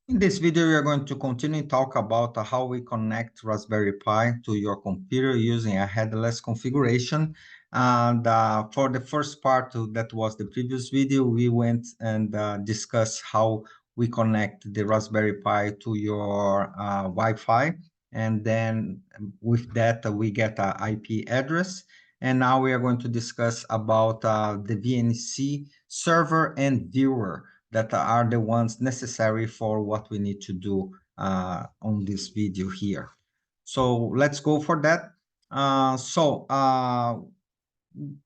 In this video, we are going to continue talk about how we connect Raspberry Pi to your computer using a headless configuration. And for the first part, that was the previous video, we went and discussed how we connect the Raspberry Pi to your Wi-Fi. And then with that, we get an IP address. And now we are going to discuss about the VNC server and viewer that are the ones necessary for what we need to do on this video here. So let's go for that.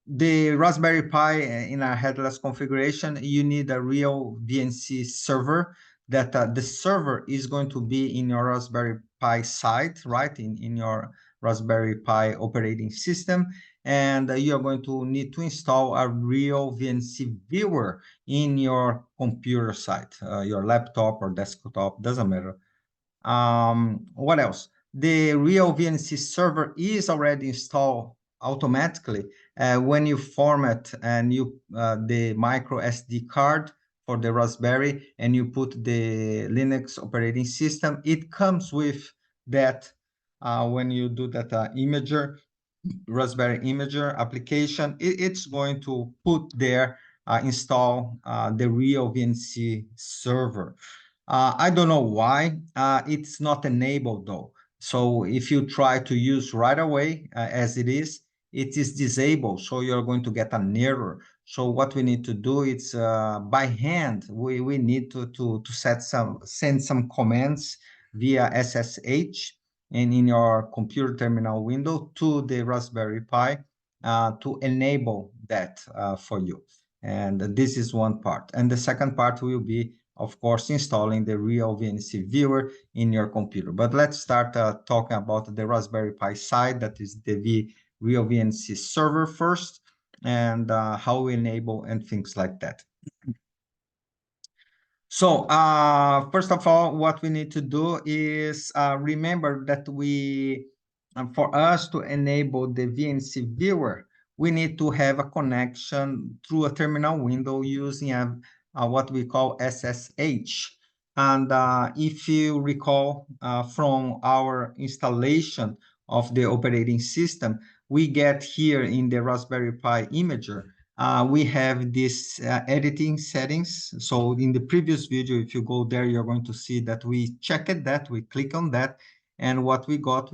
The Raspberry Pi in a headless configuration, you need a real VNC server that the server is going to be in your Raspberry Pi side, right? In your Raspberry Pi operating system. And you're going to need to install a real VNC viewer in your computer site, your laptop or desktop, doesn't matter. What else? The real VNC server is already installed automatically when you format and you the micro SD card for the Raspberry and you put the Linux operating system. It comes with that when you do that imager, Raspberry Imager application, it's going to put there, install the real VNC server. I don't know why it's not enabled though. So if you try to use right away as it is disabled. So you're going to get an error. So what we need to do is by hand, we need to send some commands via SSH and in your computer terminal window to the Raspberry Pi to enable that for you. And this is one part. And the second part will be, of course, installing the real VNC viewer in your computer. But let's start talking about the Raspberry Pi side, that is the real VNC server first, and how we enable and things like that. So first of all, what we need to do is remember that for us to enable the VNC viewer, we need to have a connection through a terminal window using what we call SSH. And if you recall from our installation of the operating system, we get here in the Raspberry Pi imager, we have this editing settings. So in the previous video, if you go there, you're going to see that we checked that, we click on that. And what we got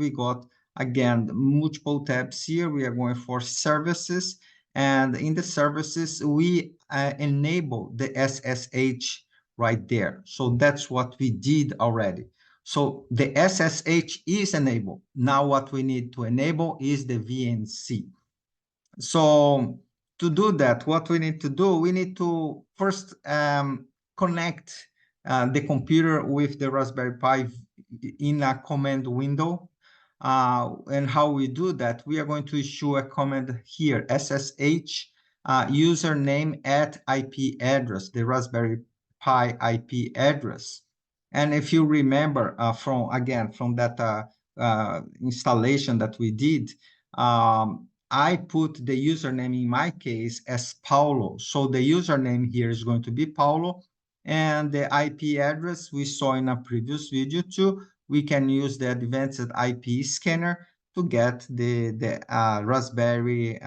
again, multiple tabs here. We are going for services. And in the services, we enable the SSH right there. So that's what we did already. So the SSH is enabled. Now what we need to enable is the VNC. So to do that, what we need to do, we need to first connect the computer with the Raspberry Pi in a command window. And how we do that, we are going to issue a command here, SSH username at IP address, the Raspberry Pi IP address. And if you remember from that installation that we did, I put the username in my case as Paulo. So the username here is going to be Paulo. And the IP address we saw in a previous video too. We can use the advanced IP scanner to get the Raspberry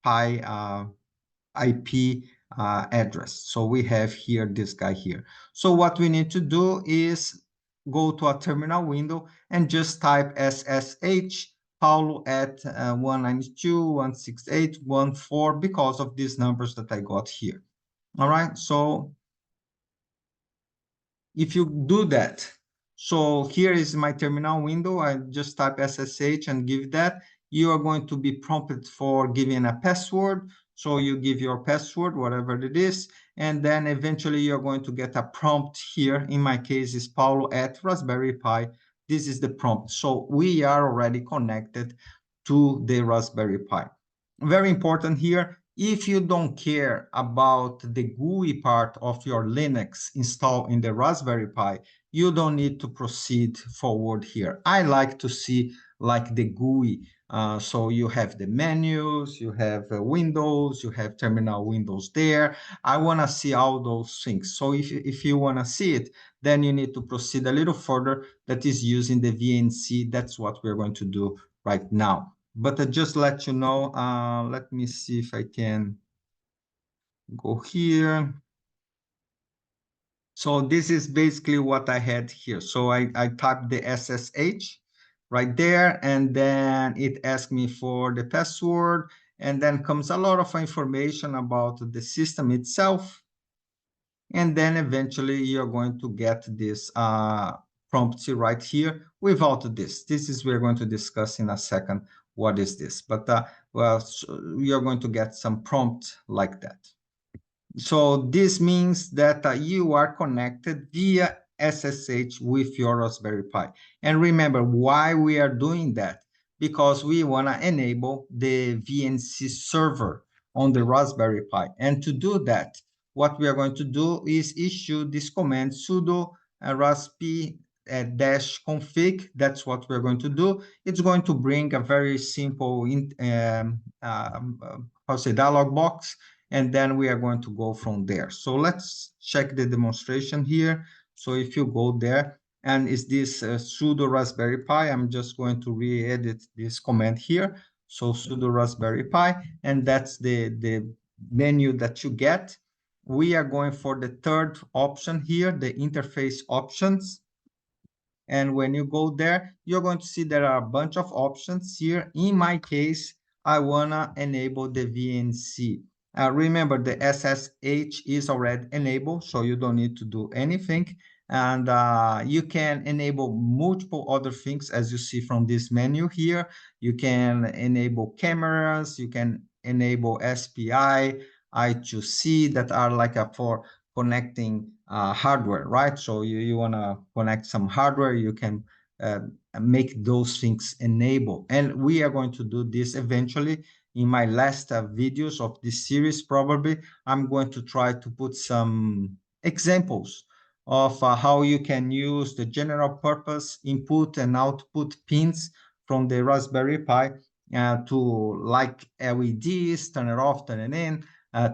Pi IP address. So we have here this guy here. So what we need to do is go to a terminal window and just type SSH Paulo at 192.168.1.4 because of these numbers that I got here. All right, so if you do that, so here is my terminal window. I just type SSH and give that. You are going to be prompted for giving a password. So you give your password, whatever it is, and then eventually you're going to get a prompt here. In my case, is Paulo at Raspberry Pi. This is the prompt. So we are already connected to the Raspberry Pi. Very important here, if you don't care about the GUI part of your Linux installed in the Raspberry Pi, you don't need to proceed forward here. I like to see like the GUI. So you have the menus, you have windows, you have terminal windows there. I want to see all those things. So if you want to see it, then you need to proceed a little further. That is using the VNC. That's what we're going to do right now. But just let you know, let me see if I can go here. So this is basically what I had here. So I typed the SSH right there, and then it asked me for the password, and then comes a lot of information about the system itself. And then eventually you're going to get this prompt right here without this. This is we're going to discuss in a second what is this. But well, so you're going to get some prompt like that. So this means that you are connected via SSH with your Raspberry Pi. And remember why we are doing that, because we want to enable the VNC server on the Raspberry Pi. And to do that, what we are going to do is issue this command sudo raspi dash config. That's what we're going to do. It's going to bring a very simple dialog box, and then we are going to go from there. So let's check the demonstration here. So if you go there, and is this sudo Raspberry Pi, I'm just going to re-edit this command here. So sudo Raspberry Pi, and that's the menu that you get. We are going for the third option here, the interface options. And when you go there, you're going to see there are a bunch of options here. In my case, I wanna enable the VNC. Remember, the SSH is already enabled, so you don't need to do anything. And you can enable multiple other things, as you see from this menu here. You can enable cameras, you can enable SPI, I2C, that are like for connecting hardware, right? So you want to connect some hardware, you can make those things enable. And we are going to do this eventually. In my last videos of this series, probably, I'm going to try to put some examples of how you can use the general purpose input and output pins from the Raspberry Pi to, like, LEDs, turn it off, turn it in,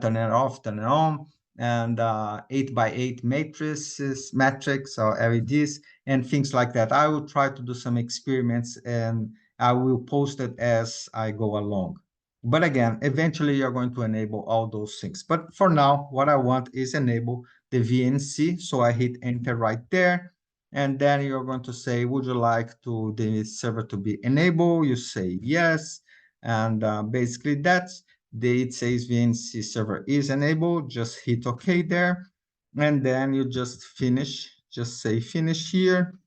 turn it off, turn it on, and 8x8 matrix or LEDs and things like that. I will try to do some experiments, and I will post it as I go along. But again, eventually you're going to enable all those things. But for now, what I want is enable the VNC. So I hit enter right there. And then you're going to say, would you like the server to be enabled? You say yes. And basically that's it says VNC server is enabled. Just hit OK there. And then you just finish. Just say finish here.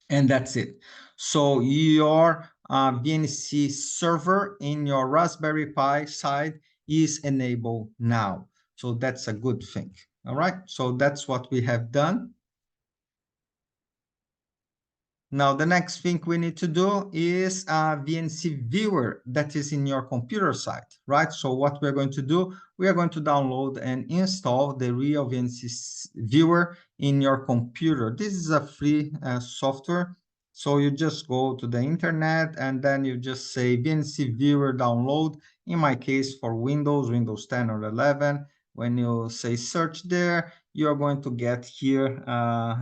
And that's it. So your VNC server in your Raspberry Pi side is enabled now. So that's a good thing. All right. So that's what we have done. Now, the next thing we need to do is a VNC viewer that is in your computer side, right? So what we're going to do, we are going to download and install the real VNC viewer in your computer. This is a free software. So you just go to the internet and then you just say VNC viewer download. In my case, for Windows 10 or 11, when you say search there, you're going to get here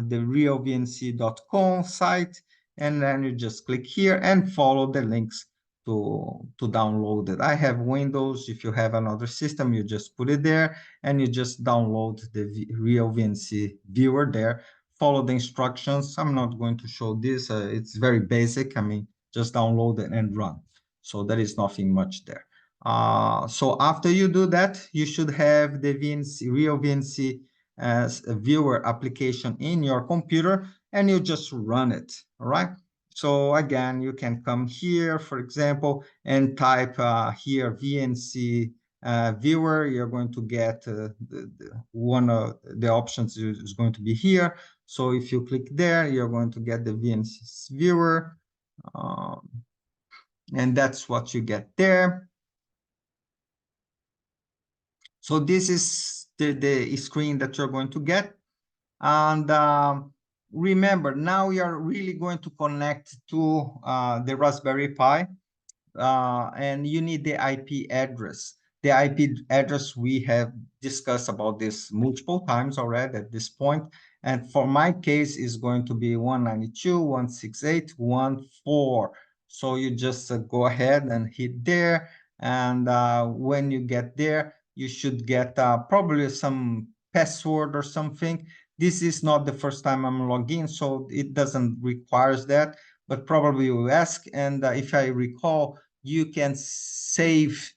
the realvnc.com site, and then you just click here and follow the links to download it. I have Windows. If you have another system, you just put it there and you just download the realvnc viewer there. Follow the instructions. I'm not going to show this. It's very basic. I mean, just download it and run. So there is nothing much there. So after you do that, you should have the real VNC as a viewer application in your computer, and you just run it. All right. So again, you can come here, for example, and type here VNC viewer. You're going to get one of the options is going to be here. So if you click there, you're going to get the VNC viewer, and that's what you get there. So this is the screen that you're going to get. And remember, now we are really going to connect to the Raspberry Pi, and you need the IP address. The IP address, we have discussed about this multiple times already at this point. And for my case, is going to be 192.168.1.4. So you just go ahead and hit there. And when you get there, you should get probably some password or something. This is not the first time I'm logging, so it doesn't require that, but probably you ask. And if I recall, you can save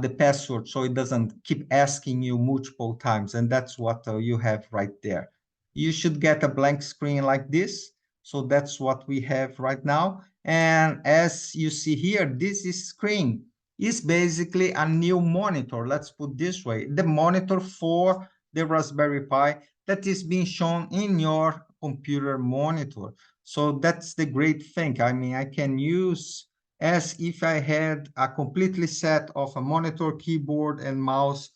the password so it doesn't keep asking you multiple times. And that's what you have right there. You should get a blank screen like this. So that's what we have right now. And as you see here, this screen is basically a new monitor. Let's put this way, the monitor for the Raspberry Pi that is being shown in your computer monitor. So that's the great thing. I mean, I can use as if I had a completely set of a monitor, keyboard, and mouse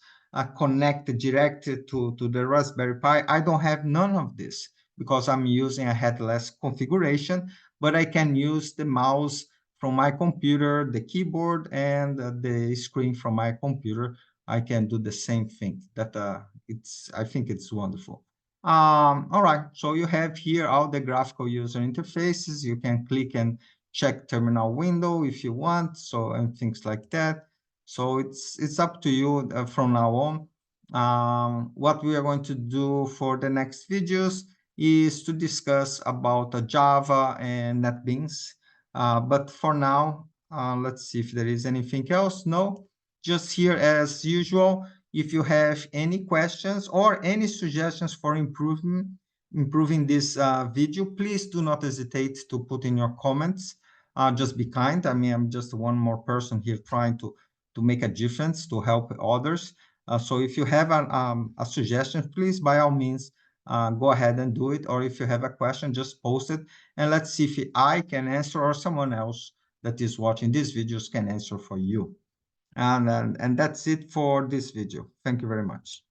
connected directly to the Raspberry Pi. I don't have none of this because I'm using a headless configuration, but I can use the mouse from my computer, the keyboard, and the screen from my computer. I can do the same thing. That I think it's wonderful. All right, so you have here all the graphical user interfaces. You can click and check terminal window if you want, so and things like that. So it's up to you from now on. What we are going to do for the next videos is to discuss about Java and NetBeans. But for now, let's see if there is anything else. No, just here as usual. If you have any questions or any suggestions for improving this video, please do not hesitate to put in your comments. Just be kind. I mean, I'm just one more person here trying to make a difference, to help others. So if you have a suggestion, please, by all means, go ahead and do it. Or if you have a question, just post it. And let's see if I can answer or someone else that is watching these videos can answer for you. And that's it for this video. Thank you very much.